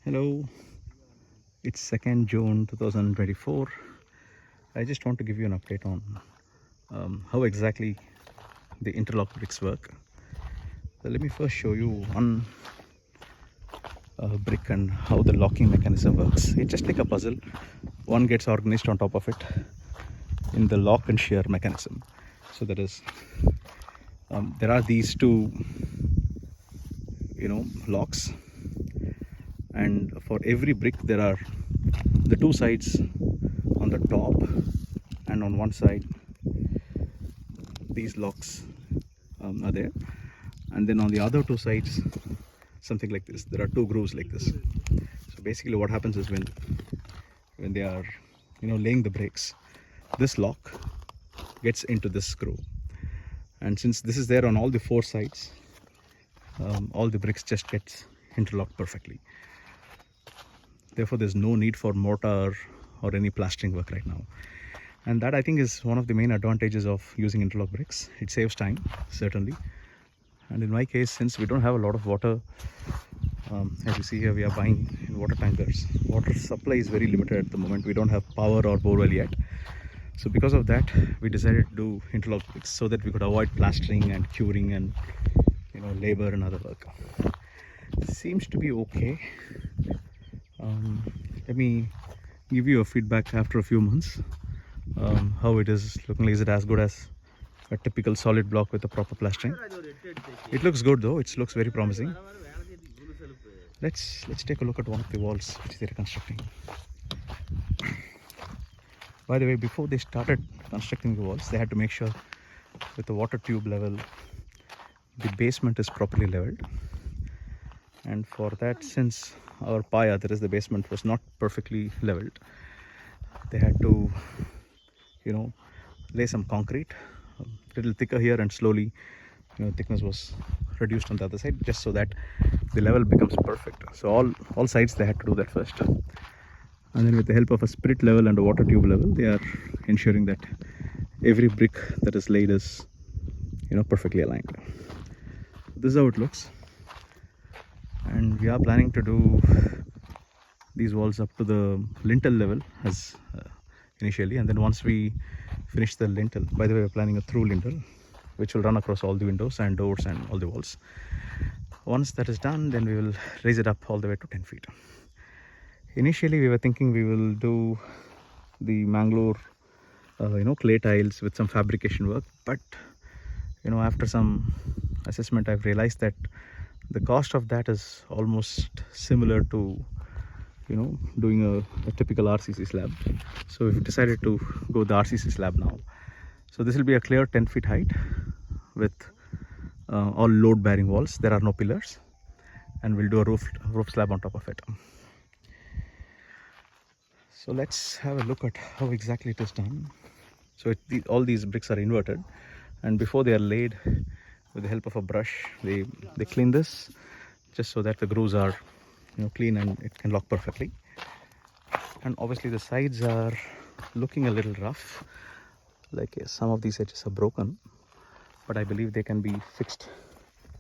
Hello, it's 2nd June 2024. I just want to give you an update on how exactly the interlock bricks work. So let me first show you one brick and how the locking mechanism works. It's just like a puzzle. One gets organized on top of it in the lock and shear mechanism. So that is, there are these two, locks, and for every brick there are the two sides on the top, and on one side these locks are there, and then on the other two sides something like this. There are two grooves like this. So basically what happens is when they are laying the bricks, this lock gets into this screw, and since this is there on all the four sides, all the bricks just gets interlocked perfectly. Therefore there's no need for mortar or any plastering work right now, and that I think is one of the main advantages of using interlock bricks. It saves time, certainly, and in my case, since we don't have a lot of water, as you see here, we are buying in water tankers. Water supply is very limited at the moment. We don't have power or borewell yet, so because of that we decided to do interlock bricks so that we could avoid plastering and curing and labor and other work. Seems to be okay. Let me give you a feedback after a few months, how it is looking. Is it as good as a typical solid block with a proper plastering? It looks good though. It looks very promising. Let's take a look at one of the walls which they're constructing. By the way, before they started constructing the walls, they had to make sure with the water tube level the basement is properly leveled, and for that, since our paya, that is the basement, was not perfectly leveled, they had to lay some concrete a little thicker here, and slowly thickness was reduced on the other side, just so that the level becomes perfect. So all sides they had to do that first, and then with the help of a spirit level and a water tube level, they are ensuring that every brick that is laid is perfectly aligned. This is how it looks, and we are planning to do these walls up to the lintel level as initially, and then once we finish the lintel, by the way, we're planning a through lintel which will run across all the windows and doors and all the walls. Once that is done, then we will raise it up all the way to 10 feet. Initially we were thinking we will do the Mangalore clay tiles with some fabrication work, but after some assessment I've realized that the cost of that is almost similar to doing a typical RCC slab. So we've decided to go the RCC slab now. So this will be a clear 10 feet height with all load bearing walls. There are no pillars, and we'll do a roof slab on top of it. So let's have a look at how exactly it is done. So all these bricks are inverted, and before they are laid, with the help of a brush, they clean this just so that the grooves are clean and it can lock perfectly. And obviously the sides are looking a little rough, like some of these edges are broken, but I believe they can be fixed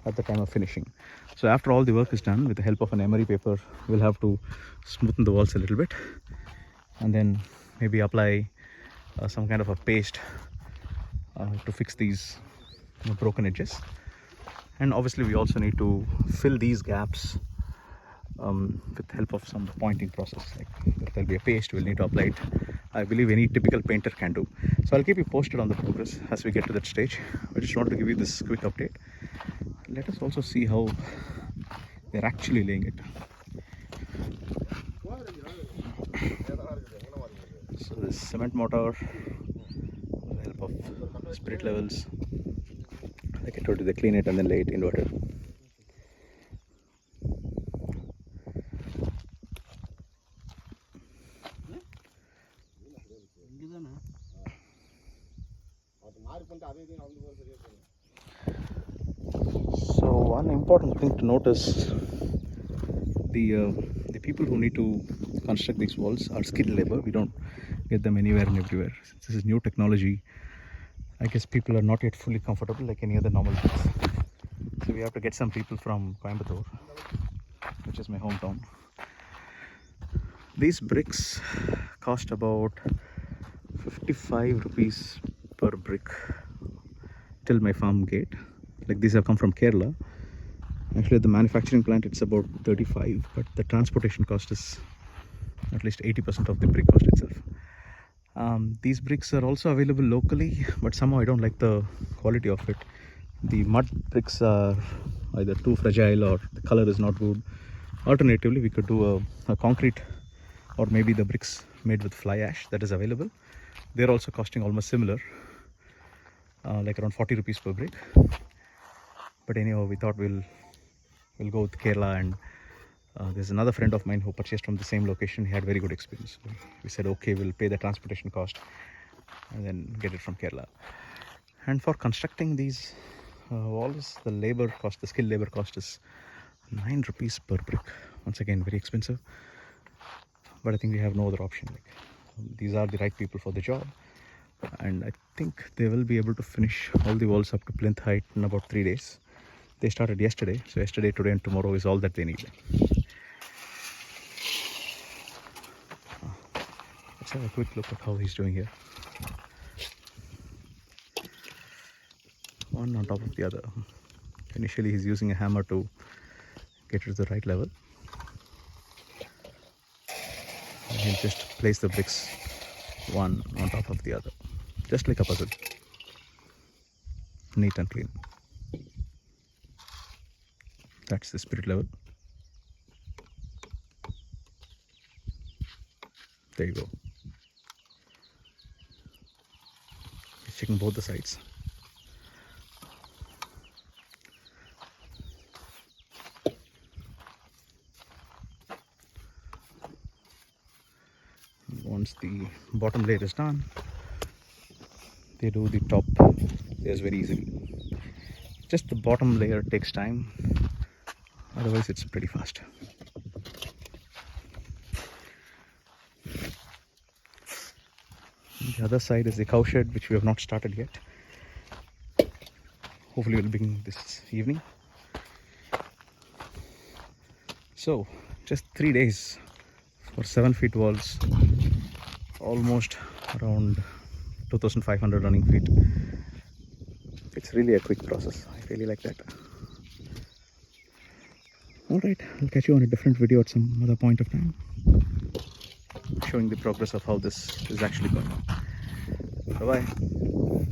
at the time of finishing. So after all the work is done, with the help of an emery paper, we'll have to smoothen the walls a little bit, and then maybe apply some kind of a paste to fix these broken edges. And obviously we also need to fill these gaps with help of some pointing process. Like there'll be a paste, we'll need to apply it. I believe any typical painter can do. So I'll keep you posted on the progress as we get to that stage. I just want to give you this quick update. Let us also see how they're actually laying it. So this cement mortar, with the help of spirit levels, like I told you, they clean it and then lay it inverted. So one important thing to notice, the people who need to construct these walls are skilled labor. We don't get them anywhere and everywhere. Since this is new technology, I guess people are not yet fully comfortable like any other normal things. So we have to get some people from Coimbatore, which is my hometown, These bricks cost about 55 rupees per brick till my farm gate. Like these have come from Kerala. Actually at the manufacturing plant it's about 35, but the transportation cost is at least 80% of the brick cost itself. These bricks are also available locally, but somehow I don't like the quality of it. The mud bricks are either too fragile or the color is not good. Alternatively, we could do a concrete, or maybe the bricks made with fly ash that is available. They're also costing almost similar, like around 40 rupees per brick. But anyhow, we thought we'll go with Kerala, and there's another friend of mine who purchased from the same location. He had very good experience. So we said, okay, we'll pay the transportation cost and then get it from Kerala. And for constructing these walls, the labor cost, the skilled labor cost is 9 rupees per brick. Once again, very expensive. But I think we have no other option. Like, these are the right people for the job, and I think they will be able to finish all the walls up to plinth height in about 3 days. They started yesterday, so yesterday, today and tomorrow is all that they need. Let's have a quick look at how he's doing here. One on top of the other. Initially he's using a hammer to get it to the right level. And he'll just place the bricks one on top of the other, just like a puzzle. Neat and clean. That's the spirit level. There you go. He's checking both the sides. Once the bottom layer is done, they do the top layers very easily. Just the bottom layer takes time, otherwise it's pretty fast. The other side is the cow shed, which we have not started yet. Hopefully we'll begin this evening. So just 3 days for 7 feet walls, almost around 2500 running feet. It's really a quick process. I really like that. Alright, I'll catch you on a different video at some other point of time, showing the progress of how this is actually going on. Bye bye.